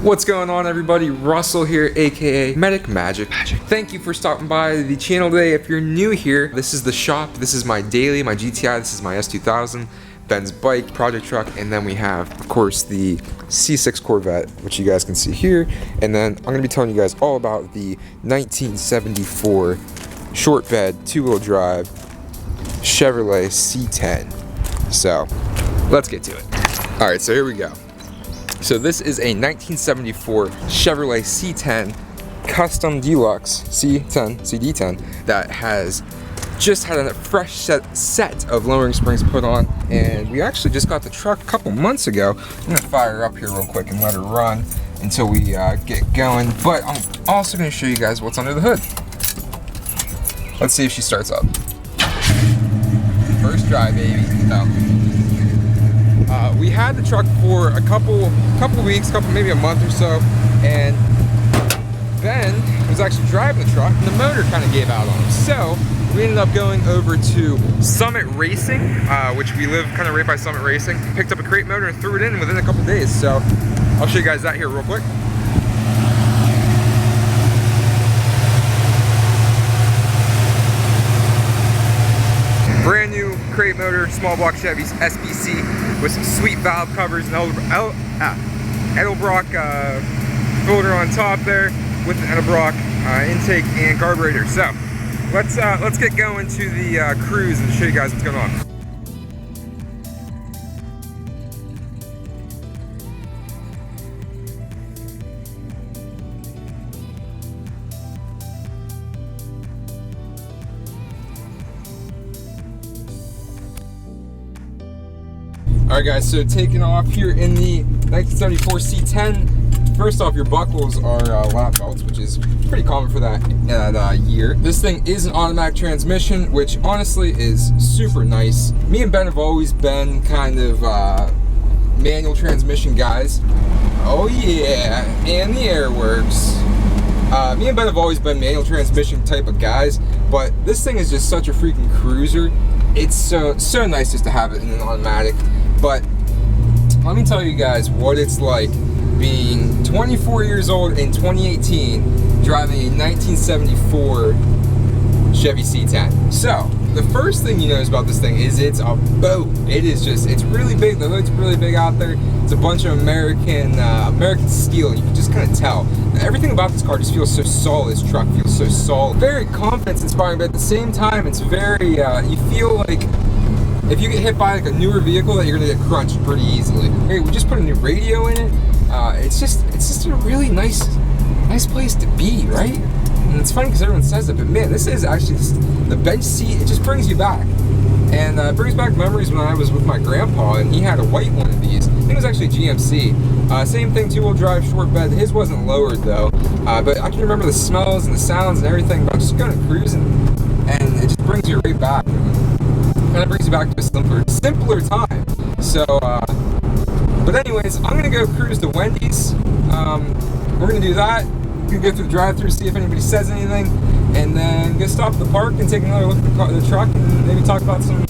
What's going on, everybody? Russell here, aka Medic Magic. Thank you for stopping by the channel today. If you're new here, this is the shop. This is my daily, my GTI. This is my S2000, Ben's bike, project truck, and then we have, of course, the C6 Corvette, which you guys can see here. And then I'm gonna be telling you guys all about the 1974 short bed, two-wheel drive Chevrolet C10. So let's get to it. All right, so here we go. So this is a 1974 Chevrolet C10 Custom Deluxe C10, CD10 that has just had a fresh set of lowering springs put on, and we actually just got the truck a couple months ago. I'm gonna fire her up here real quick and let her run until we get going, but I'm also gonna show you guys what's under the hood. Let's see if she starts up. First try, baby. No. We had the truck for a couple weeks, maybe a month or so, and Ben was actually driving the truck, and the motor kind of gave out on him. So we ended up going over to Summit Racing, which we live kind of right by Summit Racing. Picked up a crate motor and threw it in within a couple days. So I'll show you guys that here real quick. Brand new crate motor, small block Chevy's SBC with some sweet valve covers and Eibach filter on top there with the Apr intake and carburetor. So let's get going to the cruise and show you guys what's going on. Alright guys, so taking off here in the 1974 C10. First off, your buckles are lap belts, which is pretty common for that year. This thing is an automatic transmission, which honestly is super nice. Me and Ben have always been kind of manual transmission guys. Oh yeah, and the air works. Me and Ben have always been manual transmission type of guys, but this thing is just such a freaking cruiser. It's so nice just to have it in an automatic. But let me tell you guys what it's like being 24 years old in 2018 driving a 1974 Chevy C10. So the first thing you notice about this thing is it's a boat. It's really big. The hood's really big out there. It's a bunch of American steel. You can just kind of tell. Everything about this car just feels so solid. This truck feels so solid. Very confidence inspiring, but at the same time it's very you feel like if you get hit by like a newer vehicle that you're gonna get crunched pretty easily. Hey, we just put a new radio in it. It's just a really nice place to be, right? And it's funny because everyone says it, but man, this is actually just, the bench seat, it just brings you back. And it brings back memories when I was with my grandpa and he had a white one of these. I think it was actually GMC. Same thing, two-wheel drive, short bed. His wasn't lowered though. But I can remember the smells and the sounds and everything about just going to cruising, and it just brings you right back. Kind of brings you back to a simpler time. So, but anyways, I'm gonna go cruise to Wendy's. We're gonna do that. We're gonna go through the drive-thru, see if anybody says anything, and then go stop at the park and take another look at the truck and maybe talk about some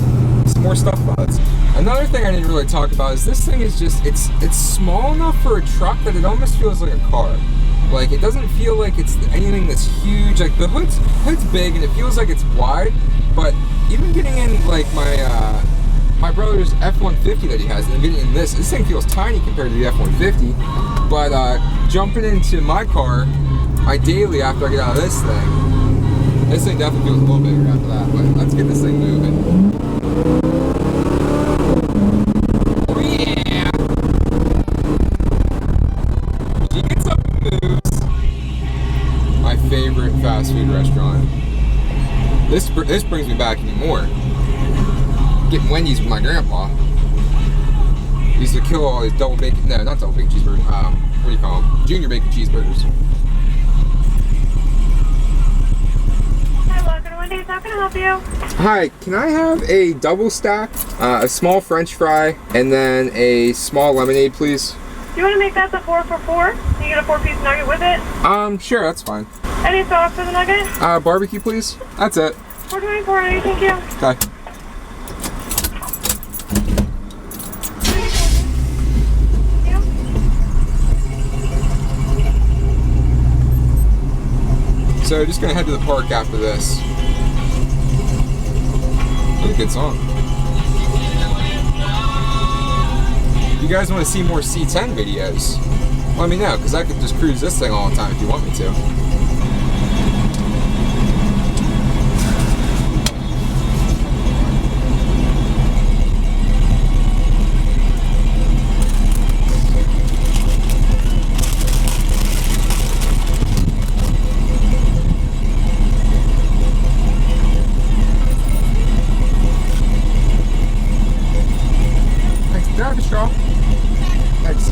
more stuff about it. Another thing I didn't really talk about is this thing is just it's small enough for a truck that it almost feels like a car. Like it doesn't feel like it's anything that's huge. Like the hood's big and it feels like it's wide, but even getting in like my brother's F-150 that he has, and getting in this thing feels tiny compared to the F-150. But jumping into my car, my daily after I get out of this thing definitely feels a little bigger after that. But let's get this thing moving. Oh yeah! She gets up and moves. My favorite fast food restaurant. This brings me back even more. Getting Wendy's with my grandpa. He used to kill all these not double bacon cheeseburgers. What do you call them? Junior bacon cheeseburgers. Hi, welcome to Wendy's. How can I help you? Hi, can I have a double stack, a small French fry, and then a small lemonade, please? Do you want to make that the 4 for $4? You get a 4-piece nugget with it? Sure, that's fine. Any sauce for the nugget? Barbecue, please. That's it. $4.24. Thank you. Okay. So just gonna head to the park after this. Really good song. If you guys want to see more C10 videos, let me know, because I could just cruise this thing all the time if you want me to. Thanks.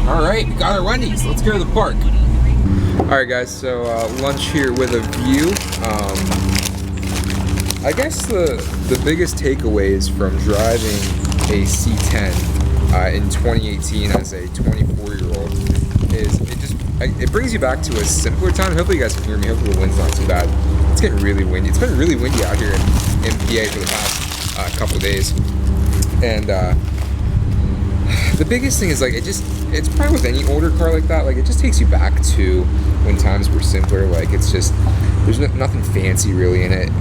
Alright, we got our Wendy's. Let's go to the park. Alright guys, so lunch here with a view. I guess the biggest takeaways from driving a C10 in 2018 as a 24-year-old is it brings you back to a simpler time. Hopefully you guys can hear me. Hopefully the wind's not too bad. It's getting really windy. It's been really windy out here in PA for the past couple of days. And the biggest thing is like it's probably with any older car like that, like it just takes you back to when times were simpler. Like it's just, there's nothing fancy really in it.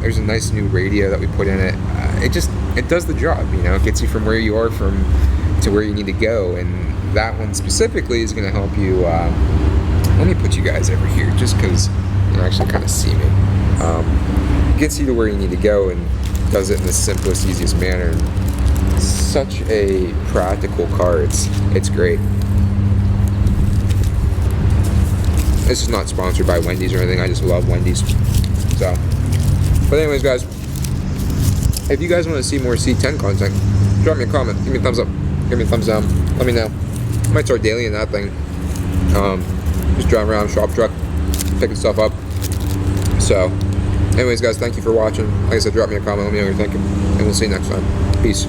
There's a nice new radio that we put in it. It does the job, you know. It gets you from where you are to where you need to go, and that one specifically is going to help you. Let me put you guys over here just because you actually kind of see me. Gets you to where you need to go and does it in the simplest, easiest manner. Such a practical car. It's great. This is not sponsored by Wendy's or anything. I just love Wendy's. So, but anyways, guys, if you guys want to see more C10 content, drop me a comment. Give me a thumbs up. Give me a thumbs down. Let me know. I might start daily in that thing. Just driving around, shop truck, picking stuff up. So, anyways, guys, thank you for watching. Like I said, drop me a comment. Let me know what you're thinking, and we'll see you next time. Peace.